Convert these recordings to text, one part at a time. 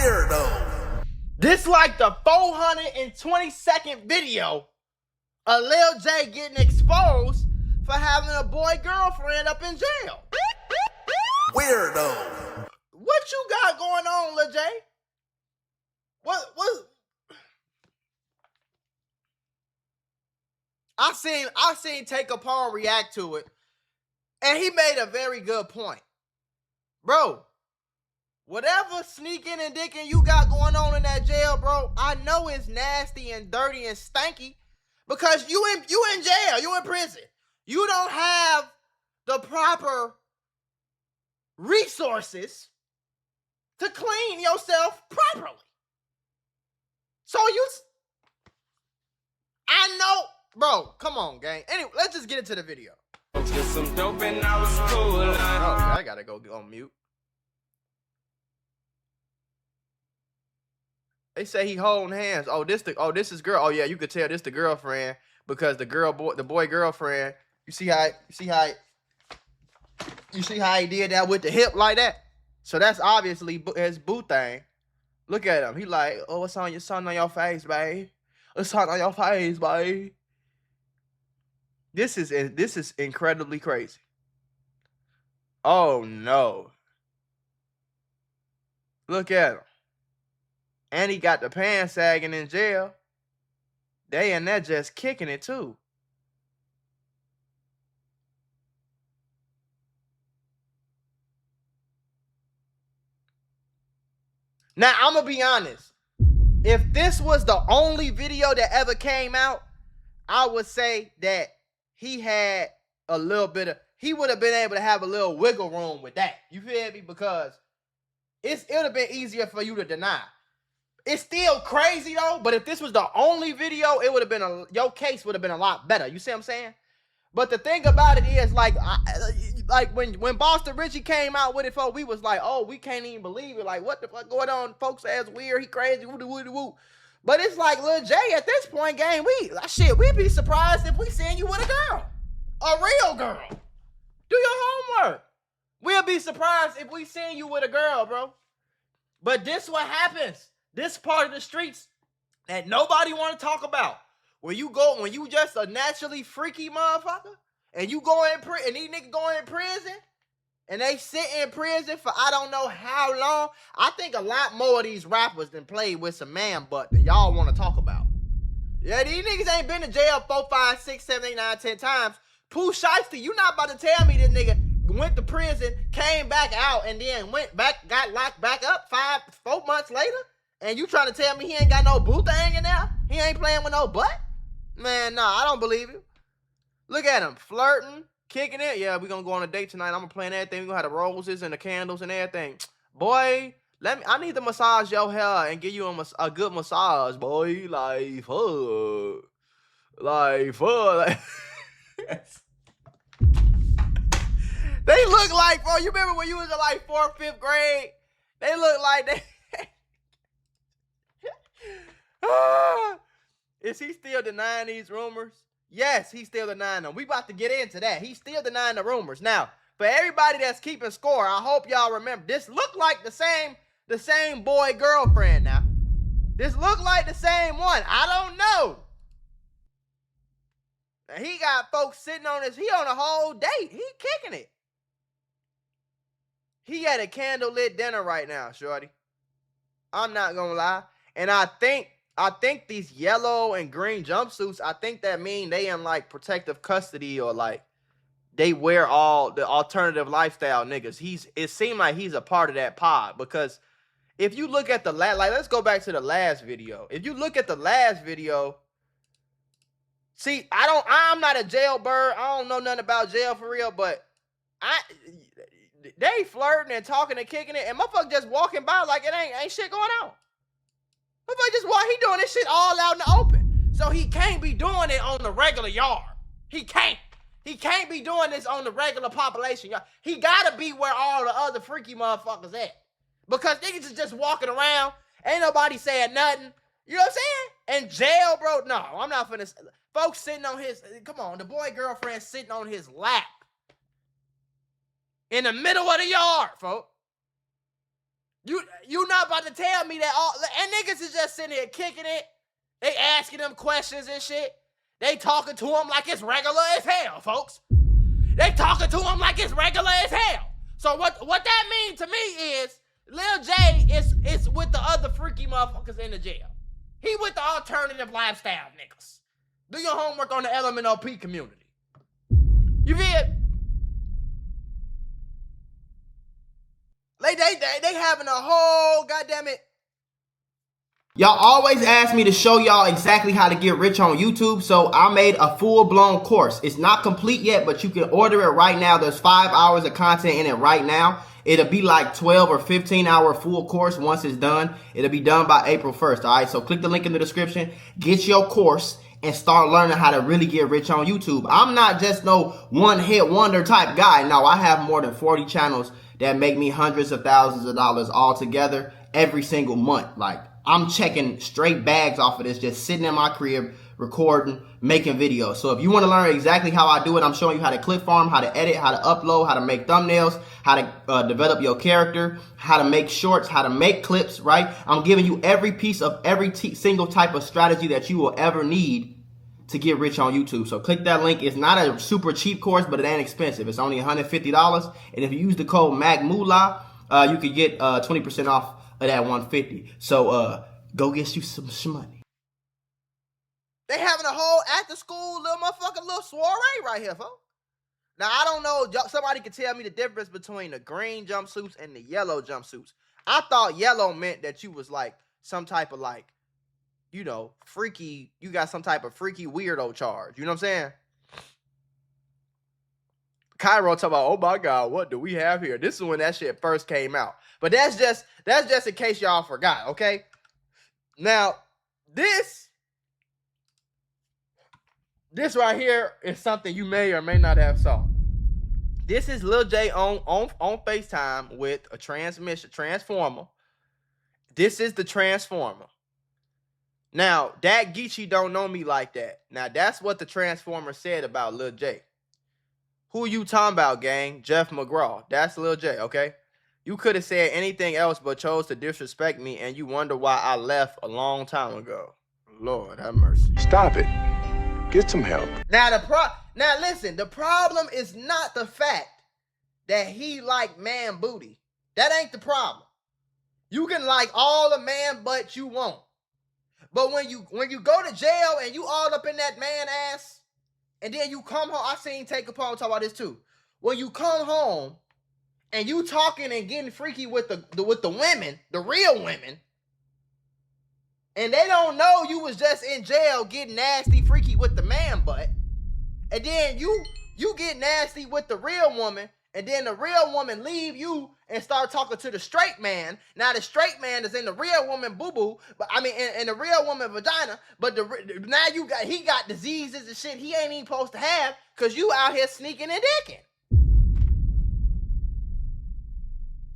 Weirdo. This like the 420-second video of Lil J getting exposed for having a boy girlfriend up in jail. Weirdo. What you got going on, Lil J? What? I seen Take a Pawn react to it, and he made a very good point. Bro, whatever sneaking and dicking you got going on in that jail, bro, I know it's nasty and dirty and stanky because you in jail, you in prison. You don't have the proper resources to clean yourself properly. So I know, bro, come on, gang. Anyway, let's just get into the video. Get some dope and I was cool. Oh, I gotta go on mute. They say he holding hands. Oh, this is girl. Oh yeah, you could tell this the girlfriend because the boy girlfriend. You see how he did that with the hip like that? So that's obviously his boo thing. Look at him. He like, oh, what's on your face, babe? What's on your face, babe? This is incredibly crazy. Oh no. Look at him. And he got the pants sagging in jail. They in there just kicking it too. Now, I'm going to be honest. If this was the only video that ever came out, I would say that he had a little bit of, he would have been able to have a little wiggle room with that. You feel me? Because it would have been easier for you to deny. It's still crazy though, but if this was the only video, it would have been your case would have been a lot better. You see what I'm saying? But the thing about it is, like when Boston Richie came out with it, folks, we was like, oh, we can't even believe it. Like, what the fuck going on? Folks ass weird, he crazy, woo. But it's like, Lil J, at this point, gang, we'd be surprised if we seen you with a girl. A real girl. Do your homework. We'll be surprised if we seen you with a girl, bro. But this what happens. This part of the streets that nobody want to talk about. When you just a naturally freaky motherfucker, and you go in prison, and these niggas go in prison, and they sit in prison for I don't know how long. I think a lot more of these rappers than played with some man butt than y'all want to talk about. Yeah, these niggas ain't been to jail 4, 5, 6, 7, 8, 9, 10 times. Pooh Shiesty, you not about to tell me this nigga went to prison, came back out, and then went back, got locked back up 4 months later? And you trying to tell me he ain't got no boo thing in there? He ain't playing with no butt? Man, nah, I don't believe you. Look at him, flirting, kicking it. Yeah, we gonna go on a date tonight. I'm gonna plan everything. We gonna have the roses and the candles and everything. Boy, I need to massage your hair and give you a good massage, boy. Like, fuck. They look like, bro, you remember when you was in like 4th, 5th grade? They look like they... Is he still denying these rumors? Yes, he's still denying them. We about to get into that. He's still denying the rumors. Now, for everybody that's keeping score, I hope y'all remember, this look like the same boy girlfriend now. This look like the same one. I don't know. Now, he got folks sitting on he on a whole date. He kicking it. He at a candlelit dinner right now, shorty. I'm not gonna lie. And I think these yellow and green jumpsuits, I think that mean they in like protective custody or like they wear all the alternative lifestyle niggas. It seemed like he's a part of that pod because if you look at the let's go back to the last video. If you look at the last video, see, I'm not a jailbird. I don't know nothing about jail for real, but they flirting and talking and kicking it, and motherfucker just walking by like it ain't shit going on. Motherfucker just he doing this shit all out in the open. So he can't be doing it on the regular yard. He can't. He can't be doing this on the regular population yard. He gotta be where all the other freaky motherfuckers at. Because niggas is just walking around. Ain't nobody saying nothing. You know what I'm saying? In jail, bro. No, I'm not finna. Folks sitting on come on, the boy girlfriend sitting on his lap. In the middle of the yard, folks. You not about to tell me that all and niggas is just sitting here kicking it. They asking them questions and shit. They talking to them like it's regular as hell, folks. They talking to them like it's regular as hell. So what that means to me is Lil J is with the other freaky motherfuckers in the jail. He with the alternative lifestyle niggas. Do your homework on the LMNOP community. You feel? They having a whole goddamn it. Y'all always ask me to show y'all exactly how to get rich on YouTube, so I made a full-blown course. It's not complete yet, but you can order it right now. There's 5 hours of content in it right now. It'll be like 12 or 15-hour full course once it's done. It'll be done by April 1st, all right? So click the link in the description, get your course, and start learning how to really get rich on YouTube. I'm not just no one-hit wonder type guy. No, I have more than 40 channels that make me hundreds of thousands of dollars all together every single month. Like, I'm checking straight bags off of this, just sitting in my crib, recording, making videos. So if you want to learn exactly how I do it, I'm showing you how to clip farm, how to edit, how to upload, how to make thumbnails, how to develop your character, how to make shorts, how to make clips, right? I'm giving you every piece of every single type of strategy that you will ever need to get rich on YouTube. So click that link. It's not a super cheap course, but it ain't expensive. It's only $150. And if you use the code MACMULA, you could get 20% off of that $150. So go get you some money. They having a whole after school little motherfucking little soiree right here, folks. Now I don't know. Somebody can tell me the difference between the green jumpsuits and the yellow jumpsuits. I thought yellow meant that you was like some type of like, you know, freaky. You got some type of freaky weirdo charge. You know what I'm saying? Cairo talking about, oh my God, what do we have here? This is when that shit first came out. But that's just in case y'all forgot, okay? Now, this right here is something you may or may not have saw. This is Lil J on FaceTime with a transformer. This is the transformer. Now, that Geechee don't know me like that. Now, that's what the transformer said about Lil J. Who you talking about, gang? Jeff McGraw. That's Lil J, okay? You could have said anything else but chose to disrespect me, and you wonder why I left a long time ago. Lord have mercy. Stop it. Get some help. Now listen, the problem is not the fact that he like man booty. That ain't the problem. You can like all the man butt you want. But when you go to jail and you all up in that man ass, and then you come home, I seen Take Capone talk about this too. When you come home and you talking and getting freaky with the women, the real women, and they don't know you was just in jail getting nasty freaky with the man butt, and then you get nasty with the real woman, and then the real woman leave you and start talking to the straight man. Now the straight man is in the real woman boo-boo, but I mean in the real woman vagina, but now he got diseases and shit he ain't even supposed to have because you out here sneaking and dicking.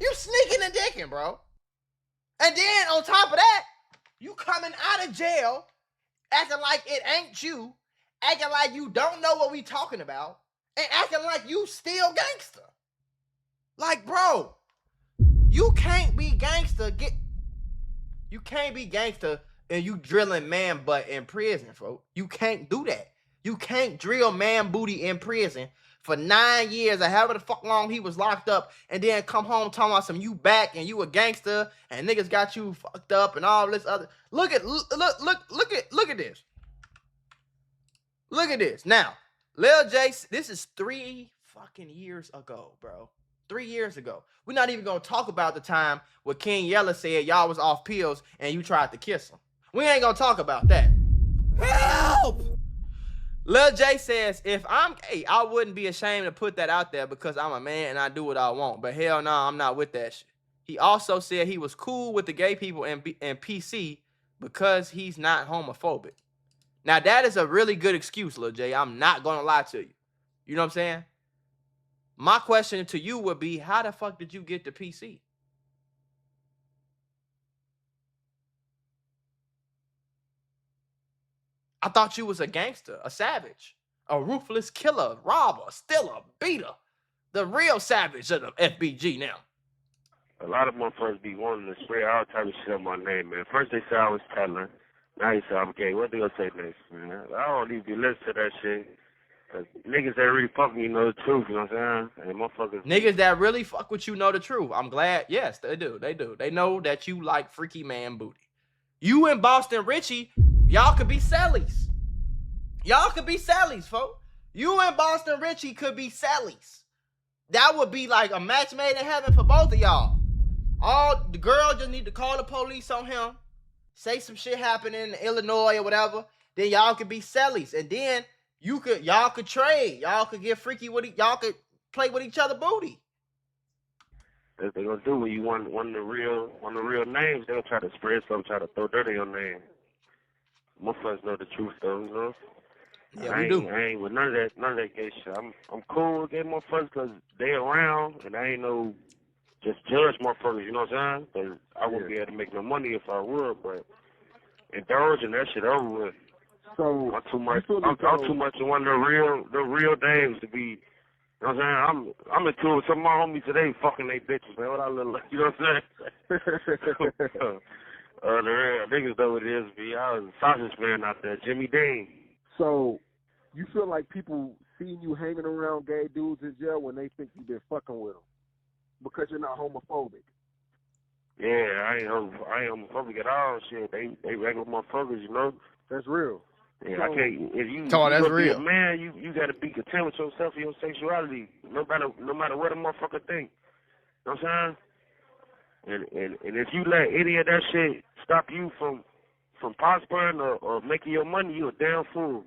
You sneaking and dicking, bro. And then on top of that, you coming out of jail acting like it ain't you, acting like you don't know what we talking about, and acting like you still gangster. Like, bro, you can't be gangster. You can't be gangster and you drilling man butt in prison, folks. You can't do that. You can't drill man booty in prison for 9 years or however the fuck long he was locked up, and then come home talking about some you back and you a gangster and niggas got you fucked up and all this other. Look at this. Look at this. Now, Lil J, this is 3 fucking years ago, bro. 3 years ago. We're not even gonna talk about the time where King Yella said y'all was off pills and you tried to kiss him. We ain't gonna talk about that. Help! Lil J says, if I'm gay, I wouldn't be ashamed to put that out there because I'm a man and I do what I want. But hell no, I'm not with that shit. He also said he was cool with the gay people in PC because he's not homophobic. Now, that is a really good excuse, Lil J. I'm not gonna lie to you. You know what I'm saying? My question to you would be, how the fuck did you get to PC? I thought you was a gangster, a savage, a ruthless killer, robber, stealer, beater, the real savage of the FBG now. A lot of motherfuckers be wanting to spread all type of shit on my name, man. First they say I was telling. Now you say I'm gay. What they gonna say next, man? I don't even be listening to that shit. Cause niggas that really fuck me know the truth, you know what I'm saying? And motherfuckers. Niggas that really fuck with you know the truth. I'm glad. Yes, they do. They do. They know that you like freaky man booty. You and Boston Richie, y'all could be sellies. Y'all could be sellies, folks. You and Boston Richie could be sellies. That would be like a match made in heaven for both of y'all. All the girl just need to call the police on him, say some shit happening in Illinois or whatever. Then y'all could be sellies, and then y'all could trade. Y'all could get freaky with y'all could play with each other booty. That's what they gonna do when you want one of the real names. They'll try to spread something, try to throw dirt in your name. Motherfuckers know the truth though, you know. Yeah, I we do. ain't with none of that gay shit. I'm cool with gay motherfuckers because they around, and I ain't no just judge motherfuckers. You know what I'm saying? Because I wouldn't be able to make no money if I would, but indulging that shit over with. So I'm too much. I'm too much of one of the real dames to be. You know what I'm saying? I'm into it with some of my homies today fucking they bitches, man. What I look like, you know what I'm saying? The real niggas know what it is, B. I was a sausage man out there, Jimmy Dean. So, you feel like people seeing you hanging around gay dudes in jail when they think you've been fucking with them because you're not homophobic? Yeah, I ain't homophobic at all. Shit, they regular motherfuckers, you know. That's real. Yeah, I can't. If you that's be real. a man, you gotta be content with yourself and your sexuality, no matter what a motherfucker think. You know what I'm saying? And if you let any of that shit stop you from prospering or making your money, you a damn fool.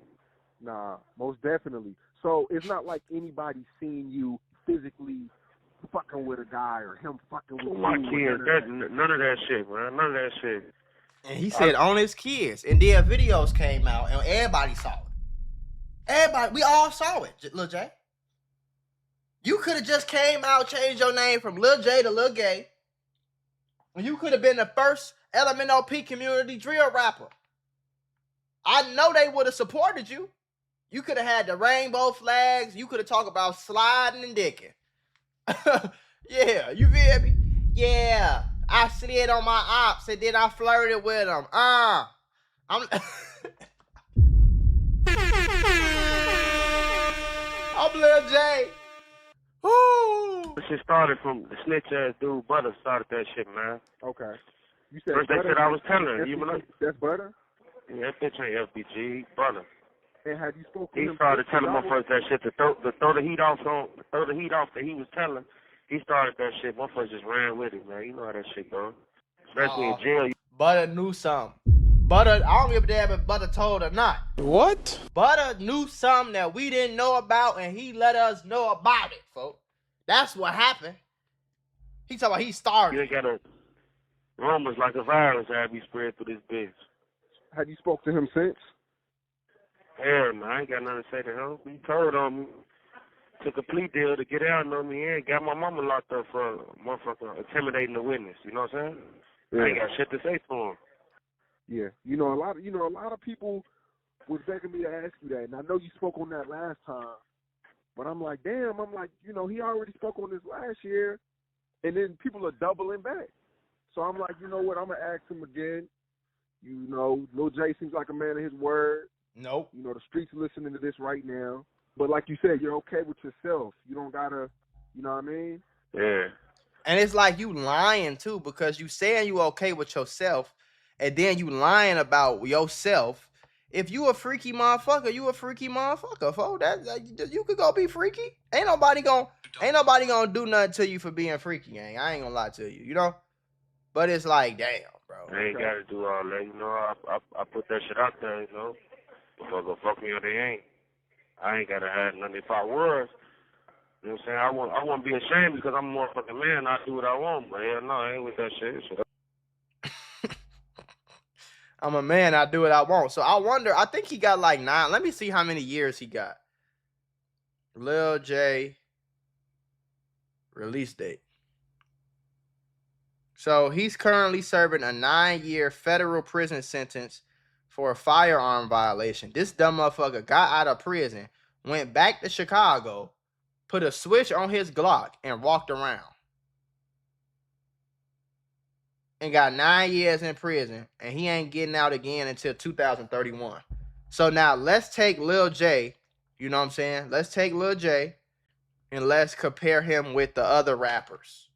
Nah, most definitely. So it's not like anybody seeing you physically fucking with a guy or him fucking with My you. kids, none of that shit, man. None of that shit. And he said on his kids. And then videos came out and everybody saw it. Everybody, we all saw it, Lil J. You could have just came out, changed your name from Lil J to Lil Gay. And you could have been the first LMNOP community drill rapper. I know they would have supported you. You could have had the rainbow flags. You could have talked about sliding and dicking. Yeah, you feel me? Yeah, I slid on my ops and then I flirted with them. I'm I'm Lil J. Woo. This shit started from the snitch ass dude Butter started that shit, man. Okay. You said First they Butter, said I was telling her, you know. that's Butter? Yeah, that bitch ain't FBG, Butter. And have you spoken to He him? started telling motherfuckers that shit to throw the heat off that he was telling. He started that shit. Motherfuckers just ran with it, man. You know how that shit goes. Especially in jail. Butter knew something. Butter, I don't give a damn if Butter told or not. What? Butter knew something that we didn't know about, and he let us know about it, folks. That's what happened. He talking about he started. You got a rumors like a virus have you spread through this bitch. Have you spoke to him since? Yeah, man, I ain't got nothing to say to him. He told on me. Took a plea deal to get out on me and got my mama locked up for motherfucker intimidating the witness. You know what I'm saying? Yeah. I ain't got shit to say to him. Yeah. A lot of people was begging me to ask you that, and I know you spoke on that last time. But I'm like, damn, he already spoke on this last year, and then people are doubling back. So I'm like, you know what, I'm going to ask him again. Lil J seems like a man of his word. Nope. The streets listening to this right now. But like you said, you're okay with yourself. You don't got to, you know what I mean? Yeah. And it's like you lying, too, because you saying you okay with yourself, and then you lying about yourself. If you a freaky motherfucker, you a freaky motherfucker, folks. You could go be freaky. Ain't nobody gonna do nothing to you for being freaky, gang. I ain't gonna lie to you, you know? But it's like, damn, bro. I ain't got to do all that, you know. I put that shit out there, you know. Motherfucker fuck me or they ain't. I ain't got to have nothing. If I was, you know what I'm saying, I won't be ashamed because I'm a motherfucking man. I do what I want, but hell no, I ain't with that shit. I'm a man, I do what I want. So I wonder, I think he got like 9. Let me see how many years he got. Lil J release date. So he's currently serving a 9-year federal prison sentence for a firearm violation. This dumb motherfucker got out of prison, went back to Chicago, put a switch on his Glock, and walked around. and got 9 years in prison, and he ain't getting out again until 2031. So now let's take Lil J, you know what I'm saying? Let's take Lil J and let's compare him with the other rappers.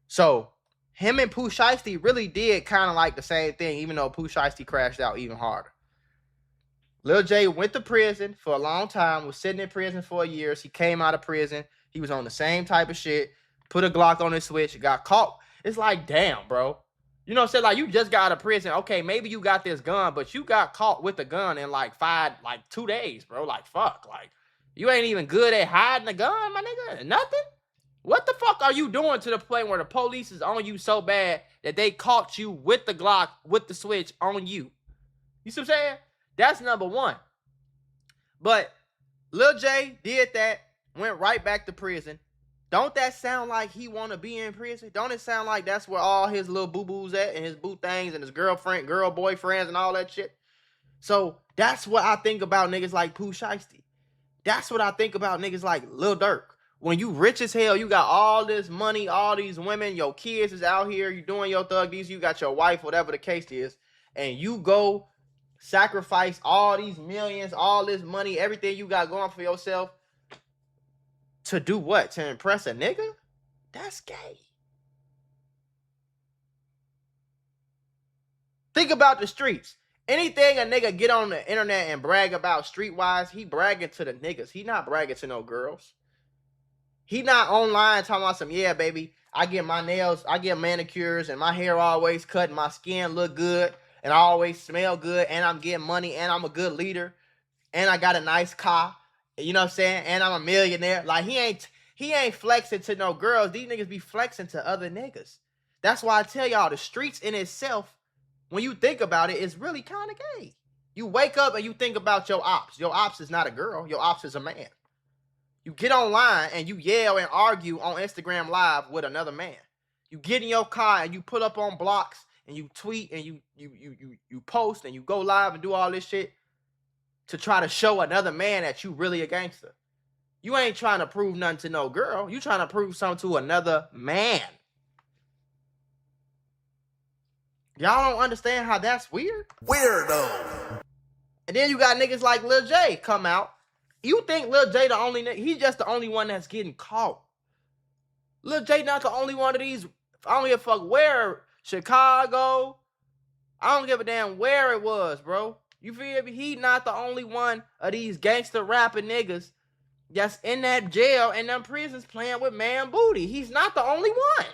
So him and Pooh Shiesty really did kind of like the same thing, even though Pooh Shiesty crashed out even harder. Lil J went to prison for a long time, was sitting in prison for years. He came out of prison. He was on the same type of shit, put a Glock on his switch, got caught. It's like, damn, bro. You know what I'm saying? Like, you just got out of prison. Okay, maybe you got this gun, but you got caught with a gun in like 2 days, bro. Like, fuck. Like, you ain't even good at hiding a gun, my nigga. Nothing. What the fuck are you doing to the point where the police is on you so bad that they caught you with the Glock, with the switch on you? You see what I'm saying? That's number one. But Lil J did that, went right back to prison. Don't that sound like he want to be in prison? Don't it sound like that's where all his little boo-boos at, and his boo things, and his girl boyfriends, and all that shit? So that's what I think about niggas like Pooh Shiesty. That's what I think about niggas like Lil Durk. When you rich as hell, you got all this money, all these women, your kids is out here, you doing your thuggies, you got your wife, whatever the case is, and you go sacrifice all these millions, all this money, everything you got going for yourself to do what? To impress a nigga? That's gay. Think about the streets. Anything a nigga get on the internet and brag about streetwise, he bragging to the niggas. He not bragging to no girls. He not online talking about some, yeah, baby, I get my nails, I get manicures, and my hair always cut, and my skin look good, and I always smell good, and I'm getting money, and I'm a good leader, and I got a nice car, you know what I'm saying, and I'm a millionaire. Like, he ain't flexing to no girls. These niggas be flexing to other niggas. That's why I tell y'all, the streets in itself, when you think about it, is really kind of gay. You wake up and you think about your ops. Your ops is not a girl. Your ops is a man. You get online and you yell and argue on Instagram Live with another man. You get in your car and you put up on blocks and you tweet and you post and you go live and do all this shit to try to show another man that you really a gangster. You ain't trying to prove nothing to no girl. You trying to prove something to another man. Y'all don't understand how that's weird? Weirdo. And then you got niggas like Lil J come out. You think Lil J the only nigga? He's just the only one that's getting caught. Lil J not the only one of these. I don't give a fuck where. Chicago. I don't give a damn where it was, bro. You feel me? He not the only one of these gangster rapping niggas that's in that jail and them prisons playing with man booty. He's not the only one.